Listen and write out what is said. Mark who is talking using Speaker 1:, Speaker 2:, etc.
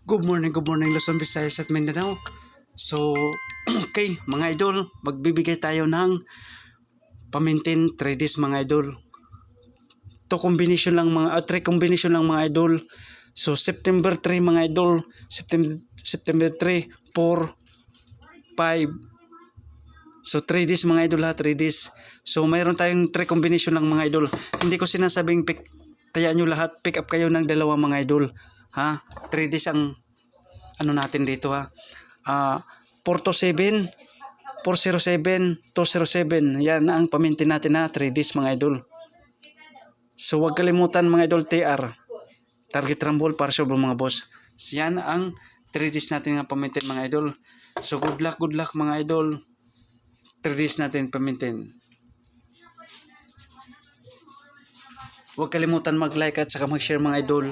Speaker 1: Good morning Luzon, Visayas at Mindanao. So, okay mga idol, magbibigay tayo ng pamintin 3 days mga idol. Three combination lang mga idol. So, September 3 mga idol, September 3, 4, 5. So, 3 days mga idol ha, 3 days. So, mayroon tayong 3 combination lang mga idol. Hindi ko sinasabing tayaan nyo lahat, pick up kayo ng dalawa mga idol. Ha? 3 days ang ano natin dito ha. 427, 407, 207. Yan ang pamintin natin ha, 3 days mga idol. So huwag kalimutan mga idol, TR. Target rumble para sa mga boss. So, yan ang 3 days natin nga pamintin mga idol. So good luck mga idol. 3 days natin pamintin. Huwag kalimutan mag-like at saka mag-share mga idol.